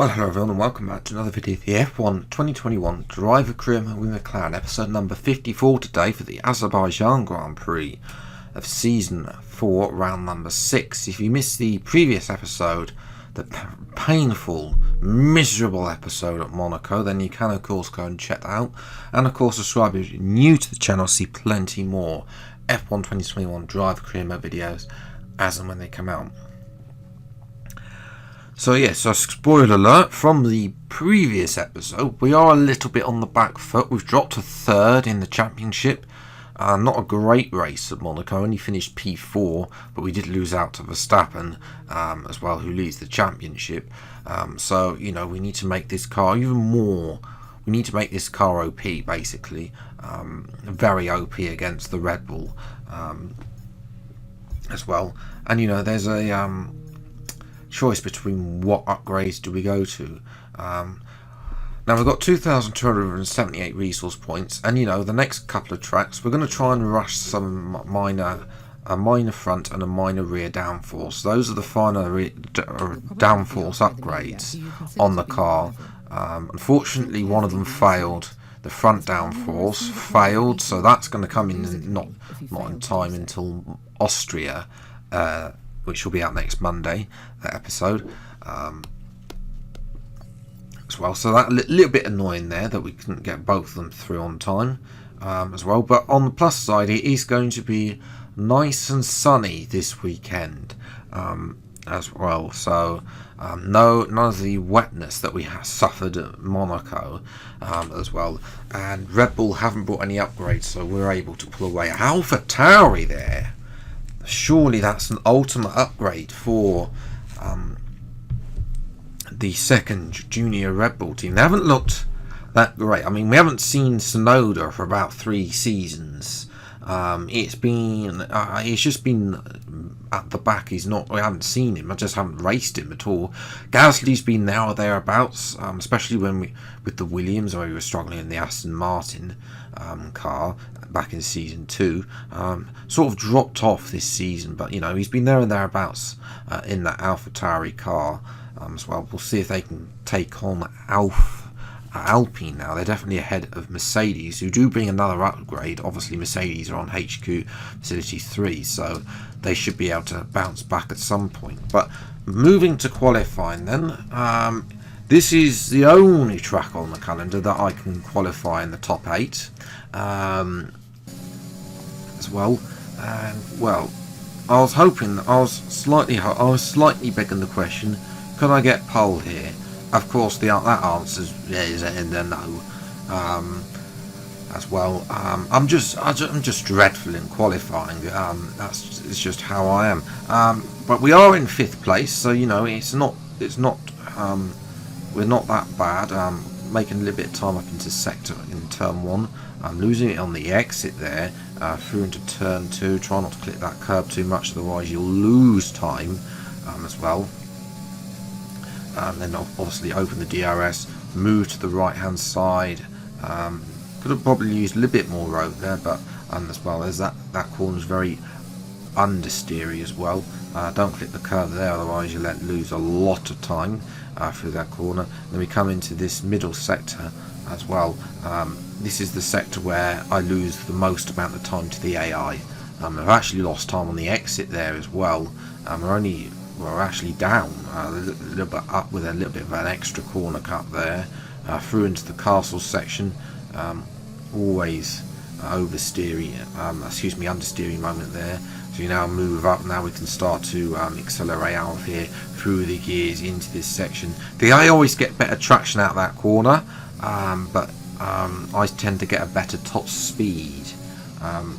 Well, hello everyone and welcome back to another video of the F1 2021 Driver Career with McLaren, episode number 54 today for the Azerbaijan Grand Prix of Season 4, round number 6. If you missed the previous episode, the painful, miserable episode at Monaco, then you can of course go and check that out. And of course subscribe if you're new to the channel, see plenty more F1 2021 Driver Career mode videos as and when they come out. So yes, so spoiler alert from the previous episode, we are a little bit on the back foot. We've dropped to third in the championship. Not a great race at Monaco, only finished P4, but we did lose out to Verstappen as well, who leads the championship. So, you know, we need to make this car even more. We need to make this car OP, basically. Very OP against the Red Bull as well. And, you know, there's a choice between what upgrades do we go to. Now we've got 2,278 resource points, and you know, the next couple of tracks we're going to try and rush some a minor front and a minor rear downforce. Those are the final downforce upgrades on the car. Unfortunately, one of them failed. The front downforce failed, so that's going to come in not in time until Austria, which will be out next Monday, that episode, as well. So that a little bit annoying there that we couldn't get both of them through on time as well. But on the plus side, it is going to be nice and sunny this weekend as well. So none of the wetness that we suffered at Monaco as well. And Red Bull haven't brought any upgrades, so we're able to pull away. AlphaTauri there. Surely that's an ultimate upgrade for the second junior Red Bull team. They haven't looked that great. I mean, we haven't seen Tsunoda for about 3 seasons. It's just been at the back. We haven't seen him. I just haven't raced him at all. Gasly's been there or thereabouts, especially with the Williams, where we were struggling in the Aston Martin car back in season 2. Sort of dropped off this season, but you know, he's been there and thereabouts in that AlphaTauri car as well. We'll see if they can take on Alpine now. They're definitely ahead of Mercedes, who do bring another upgrade. Obviously Mercedes are on HQ Facility 3, so they should be able to bounce back at some point. But moving to qualifying then, this is the only track on the calendar that I can qualify in the top 8 as well. And well, I was slightly begging the question, could I get pole here? Of course, that answer is a no as well. I'm just dreadful in qualifying. It's just how I am. But we are in 5th place, so you know, we're not that bad. Making a little bit of time up into sector in turn 1. I'm losing it on the exit there, through into turn 2. Try not to clip that curb too much, otherwise you'll lose time as well. Then obviously open the DRS, move to the right hand side. Could have probably used a little bit more road there, but as well as that corner is very understeery as well. Don't clip the curve there, otherwise you'll lose a lot of time through that corner. Then we come into this middle sector as well. This is the sector where I lose the most amount of time to the AI. I've actually lost time on the exit there as well. We're actually down a little bit up with a little bit of an extra corner cut there, through into the castle section. Always understeering moment there. So you now move up. Now we can start to accelerate out of here through the gears into this section. I always get better traction out of that corner, but I tend to get a better top speed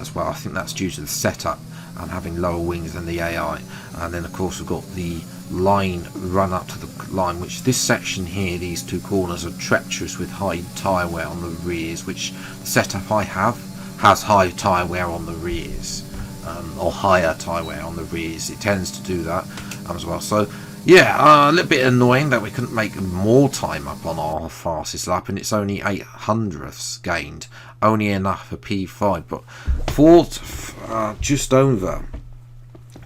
as well. I think that's due to the setup and having lower wings than the AI. And then of course we've got the line run up to the line, which this section here, these 2 corners, are treacherous with high tyre wear on the rears, which the setup I have has high tyre wear on the rears, or higher tyre wear on the rears. It tends to do that as well. So yeah, a little bit annoying that we couldn't make more time up on our fastest lap, and it's only 800ths gained, only enough for P5, but for just over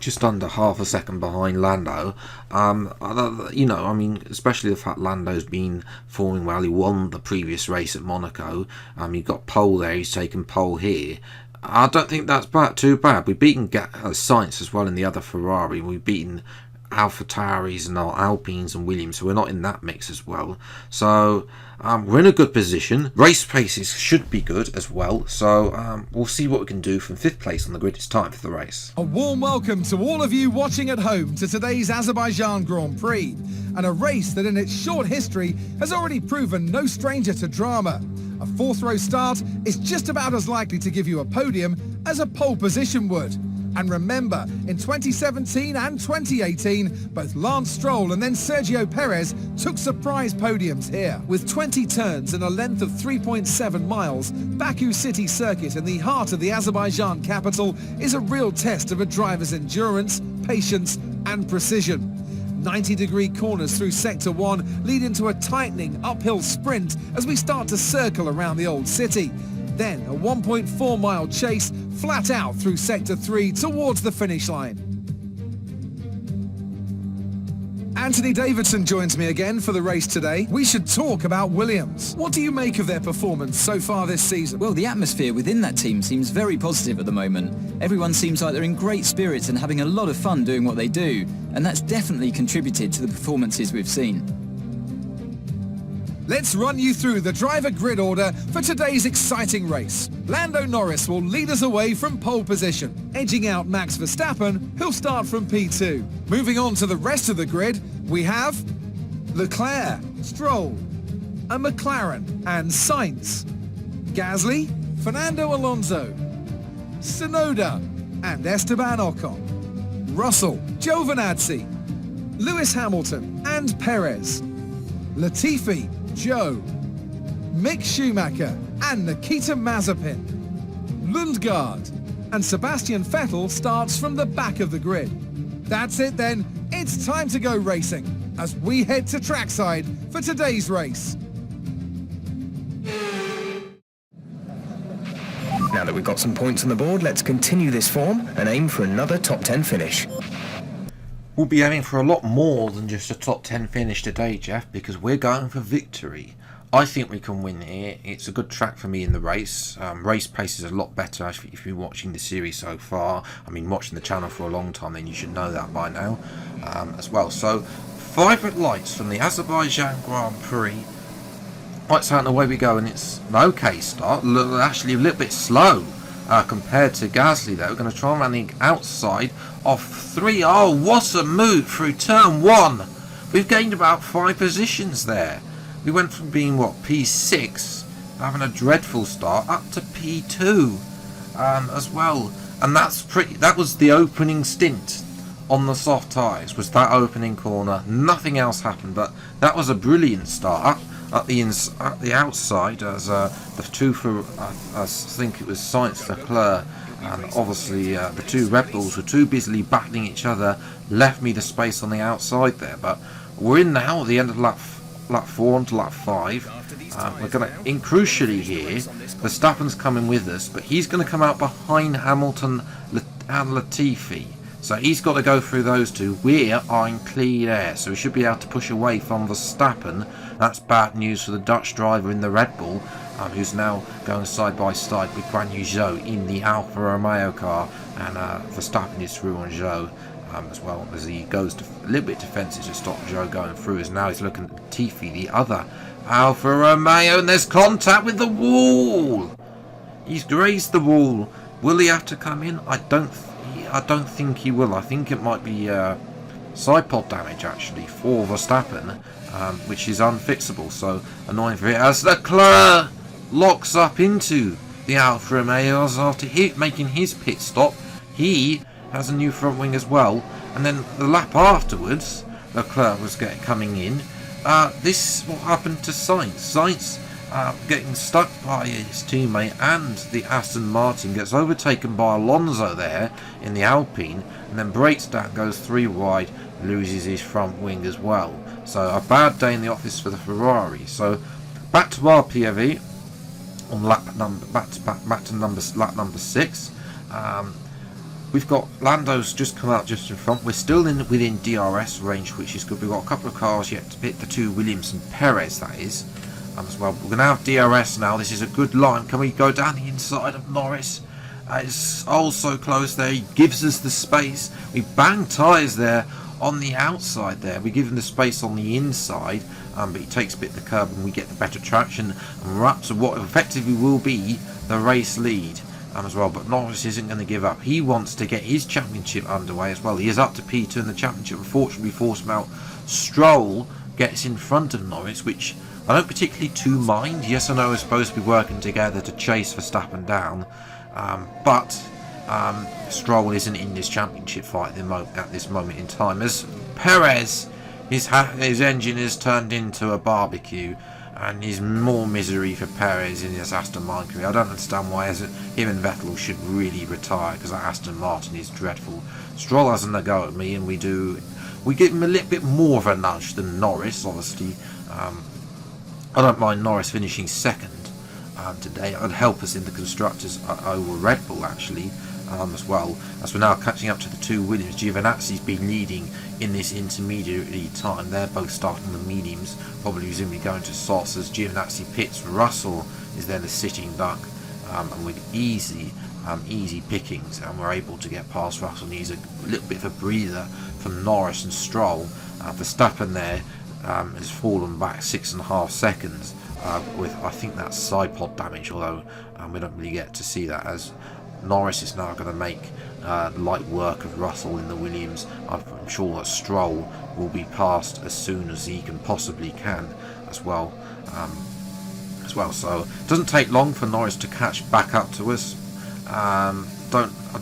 just under half a second behind Lando. I mean, especially the fact Lando's been performing well. He won the previous race at Monaco. He got pole there. He's taken pole here. I don't think that's too bad. We've beaten Sainz as well in the other Ferrari. We've beaten AlphaTauris and Alpines and Williams, so we're not in that mix as well. So we're in a good position. Race paces should be good as well, so we'll see what we can do from 5th place on the grid. It's time for the race. A warm welcome to all of you watching at home to today's Azerbaijan Grand Prix, and a race that in its short history has already proven no stranger to drama. A 4th row start is just about as likely to give you a podium as a pole position would. And remember, in 2017 and 2018, both Lance Stroll and then Sergio Perez took surprise podiums here. With 20 turns and a length of 3.7 miles, Baku City Circuit in the heart of the Azerbaijan capital is a real test of a driver's endurance, patience and precision. 90-degree corners through Sector 1 lead into a tightening uphill sprint as we start to circle around the old city. Then a 1.4-mile chase flat out through Sector 3 towards the finish line. Anthony Davidson joins me again for the race today. We should talk about Williams. What do you make of their performance so far this season? Well, the atmosphere within that team seems very positive at the moment. Everyone seems like they're in great spirits and having a lot of fun doing what they do, and that's definitely contributed to the performances we've seen. Let's run you through the driver grid order for today's exciting race. Lando Norris will lead us away from pole position, edging out Max Verstappen, who'll start from P2. Moving on to the rest of the grid, we have Leclerc, Stroll, a McLaren and Sainz, Gasly, Fernando Alonso, Tsunoda and Esteban Ocon, Russell, Giovinazzi, Lewis Hamilton and Perez, Latifi, Joe, Mick Schumacher and Nikita Mazepin, Lundgaard, and Sebastian Vettel starts from the back of the grid. That's it then, it's time to go racing as we head to trackside for today's race. Now that we've got some points on the board, let's continue this form and aim for another top 10 finish. We'll be aiming for a lot more than just a top 10 finish today, Jeff, because we're going for victory. I think we can win here. It's a good track for me in the race. Race pace is a lot better if you've been watching the series so far. I mean, watching the channel for a long time, then you should know that by now as well. So, 5 red lights from the Azerbaijan Grand Prix. Lights out and away we go, and it's an okay start. Actually a little bit slow compared to Gasly there. We're going to try and run the outside off 3. Oh, what a move through turn 1. We've gained about 5 positions there. We went from being, P6, having a dreadful start, up to P2 as well. And that was the opening stint on the soft tyres, was that opening corner. Nothing else happened, but that was a brilliant start. At the outside, as the two for I think it was Sainz, Leclerc, and obviously the two Red Bulls were too busily battling each other, left me the space on the outside there. But we're in now at the end of lap 4 onto lap 5. We're going to, crucially here, Verstappen's coming with us, but he's going to come out behind Hamilton and Latifi. So he's got to go through those two. We are in clear air, so we should be able to push away from Verstappen. That's bad news for the Dutch driver in the Red Bull, who's now going side by side with Guan Yu Zhou in the Alfa Romeo car, and Verstappen is through on Zhou as well, as he goes a little bit defensive to stop Zhou going through, as now he's looking at Latifi, the other Alfa Romeo, and there's contact with the wall. He's grazed the wall. Will he have to come in? I don't think he will. I think it might be side pod damage actually for Verstappen, which is unfixable, so annoying for it, as Leclerc locks up into the Alfa Romeos after making his pit stop. He has a new front wing as well, and then the lap afterwards Leclerc was coming in. This is what happened to Sainz. Sainz getting stuck by his teammate, and the Aston Martin gets overtaken by Alonso there in the Alpine, and then breaks down, goes 3 wide, loses his front wing as well. So a bad day in the office for the Ferrari. So back to our POV on lap number 6. we've got Lando's just come out just in front. We're still within DRS range, which is good. We've got a couple of cars yet to pit, the two Williams and Perez, that is, as well. We're going to have DRS now. This is a good line. Can we go down the inside of Norris? It's also close there. He gives us the space. We bang tyres there on the outside there. We give him the space on the inside, but he takes a bit of the curb and we get the better traction. And we're up to what effectively will be the race lead. As well, but Norris isn't going to give up. He wants to get his championship underway as well. He is up to P2 in the championship. Unfortunately, forced him out. Stroll gets in front of Norris, which I don't particularly mind. Yes, I know we're supposed to be working together to chase Verstappen down, but Stroll isn't in this championship fight at this moment in time. As Perez, his engine has turned into a barbecue. And there's more misery for Perez in his Aston Martin career. I don't understand why him and Vettel should really retire, because that Aston Martin is dreadful. Stroll hasn't a go at me, and we give him a little bit more of a nudge than Norris, obviously. I don't mind Norris finishing second today. It would help us in the constructors over Red Bull, actually, as well. As we're now catching up to the two Williams. Giovinazzi's been leading in this intermediary time. They're both starting the mediums, probably presumably going to softs as Giovinazzi pits. Russell is then the sitting duck, and with easy pickings, and we're able to get past Russell. Needs a little bit of a breather from Norris and Stroll. Verstappen there has fallen back 6.5 seconds with, I think that's side pod damage, although we don't really get to see that, as Norris is now going to make light work of Russell in the Williams. I'm sure that Stroll will be passed as soon as he possibly can as well. So it doesn't take long for Norris to catch back up to us. I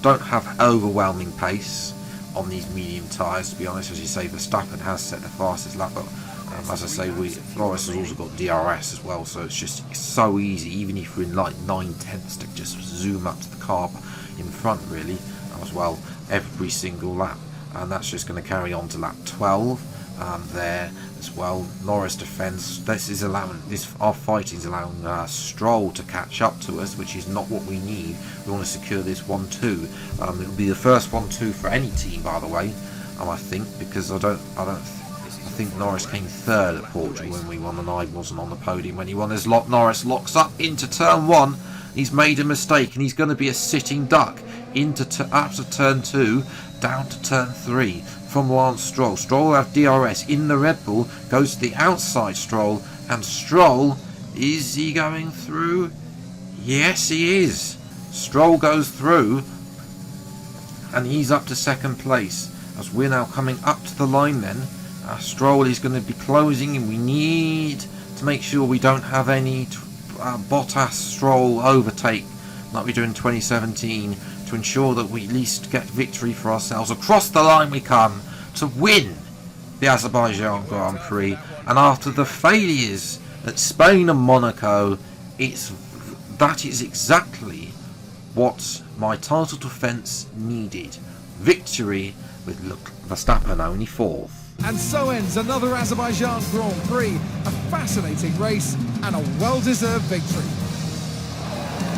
don't have overwhelming pace on these medium tyres, to be honest. As you say, Verstappen has set the fastest lap, but as I say, Norris has also got DRS as well, so it's so easy, even if we're in like 9/10, to just zoom up to the car in front, really, as well, every single lap. And that's just going to carry on to lap 12 there as well. Norris defends. Our fighting is allowing Stroll to catch up to us, which is not what we need. We want to secure this 1-2. It'll be the first 1-2 for any team, by the way. I think, because I think Norris came third at Portugal when we won, and I wasn't on the podium when he won. As Norris locks up into turn 1. He's made a mistake, and he's going to be a sitting duck up to turn 2, down to turn 3 from Lance Stroll. Stroll will have DRS in the Red Bull, goes to the outside Stroll, and Stroll, is he going through? Yes, he is. Stroll goes through, and he's up to second place. As we're now coming up to the line then, Stroll is going to be closing, and we need to make sure we don't have any Bottas Stroll overtake like we do in 2017, to ensure that we at least get victory for ourselves. Across the line we come to win the Azerbaijan Grand Prix, and after the failures at Spain and Monaco, that is exactly what my title defence needed. Victory with Verstappen only 4th. And so ends another Azerbaijan Grand Prix, a fascinating race and a well-deserved victory.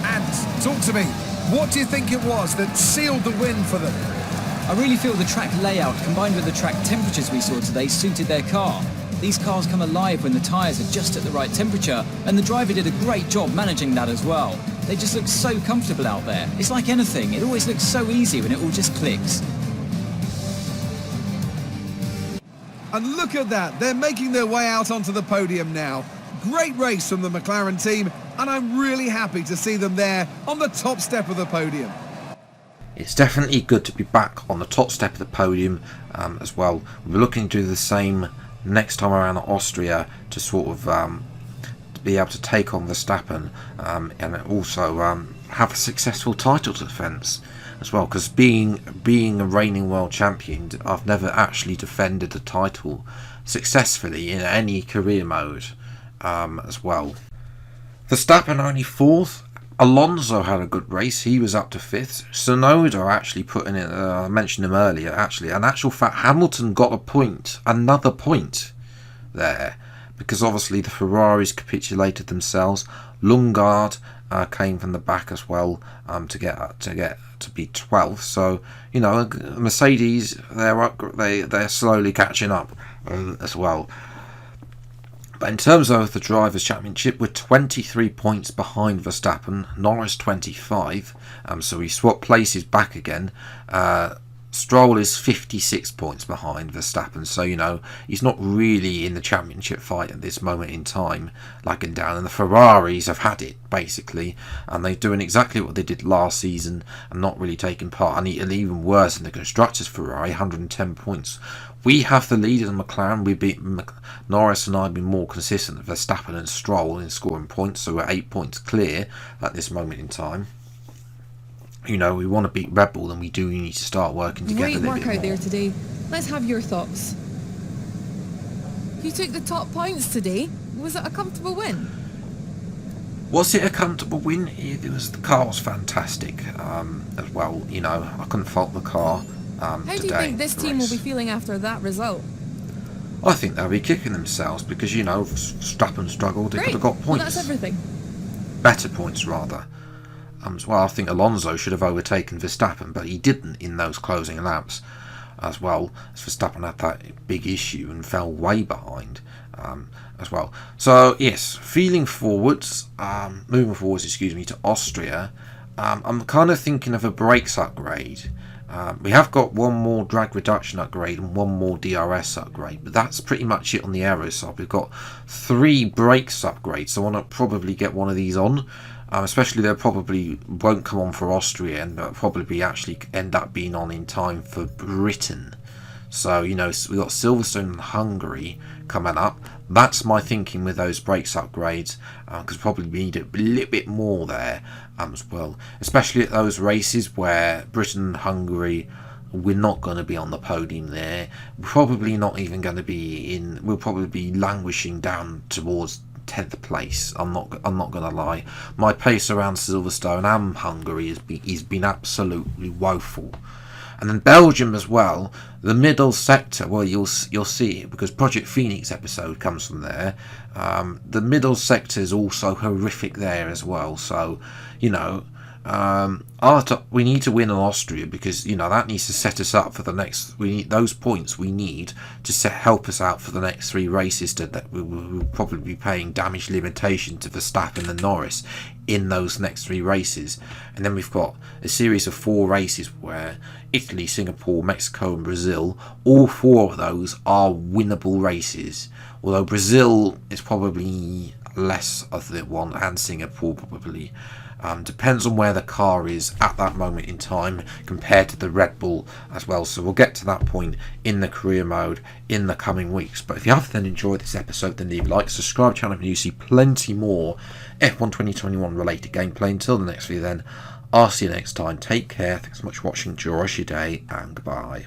And talk to me, what do you think it was that sealed the win for them? I really feel the track layout combined with the track temperatures we saw today suited their car. These cars come alive when the tyres are just at the right temperature, and the driver did a great job managing that as well. They just look so comfortable out there. It's like anything, it always looks so easy when it all just clicks. And look at that, they're making their way out onto the podium now. Great race from the McLaren team, and I'm really happy to see them there on the top step of the podium. It's definitely good to be back on the top step of the podium as well. We're looking to do the same next time around at Austria, to sort of to be able to take on Verstappen and also have a successful title defence as well, because being a reigning world champion, I've never actually defended the title successfully in any career mode as well. Verstappen only 4th. Alonso had a good race, he was up to 5th. Tsunoda actually put in it, I mentioned him earlier actually. In actual fact, Hamilton got another point there, because obviously the Ferraris capitulated themselves. Lundgaard came from the back as well to get to be 12th. So Mercedes, they're slowly catching up as well. But in terms of the Drivers' Championship, we're 23 points behind Verstappen, Norris 25, so we swap places back again. Stroll is 56 points behind Verstappen, so he's not really in the championship fight at this moment in time, lagging down. And the Ferraris have had it basically, and they're doing exactly what they did last season and not really taking part. And even worse in the constructors' Ferrari, 110 points. We have the lead in McLaren. We beat Norris, and I've been more consistent than Verstappen and Stroll in scoring points, so we're 8 points clear at this moment in time. We want to beat Red Bull, and we do need to start working together. Great a little work bit out more. there today. Let's have your thoughts. You took the top points today. Was it a comfortable win? Was it a comfortable win? The car was fantastic as well. I couldn't fault the car. How today, do you think this team will be feeling after that result? I think they'll be kicking themselves because Verstappen struggled. They could have got points. Well, that's everything. Better points rather. As well, I think Alonso should have overtaken Verstappen, but he didn't in those closing laps as well, as Verstappen had that big issue and fell way behind as well. So yes, moving forwards to Austria, I'm kind of thinking of a brakes upgrade. We have got one more drag reduction upgrade and one more DRS upgrade, but that's pretty much it on the aero side. We've got 3 brakes upgrades, so I want to probably get one of these on. Especially they probably won't come on for Austria, and they'll probably actually end up being on in time for Britain. So we've got Silverstone and Hungary coming up. That's my thinking with those brakes upgrades, because probably we need a little bit more there as well, especially at those races where Britain and Hungary, we're not going to be on the podium there. We're probably not even going to be in. We'll probably be languishing down towards 10th place. I'm not gonna lie. My pace around Silverstone and Hungary has been absolutely woeful. And then Belgium as well, the middle sector. Well, you'll see it because Project Phoenix episode comes from there. The middle sector is also horrific there as well. So we need to win in Austria because that needs to set us up for the next. We need those points. We need to help us out for the next 3 races. That we will probably be paying damage limitation to Verstappen and Norris in those next 3 races, and then we've got a series of 4 races where Italy, Singapore, Mexico, and Brazil. All 4 of those are winnable races. Although Brazil is probably less of the one, and Singapore probably. Depends on where the car is at that moment in time compared to the Red Bull as well. So we'll get to that point in the career mode in the coming weeks. But if you have then enjoyed this episode, then leave a like, subscribe to the channel, and you see plenty more F1 2021 related gameplay. Until the next video then, I'll see you next time. Take care, thanks so much for watching, enjoy your day, and goodbye.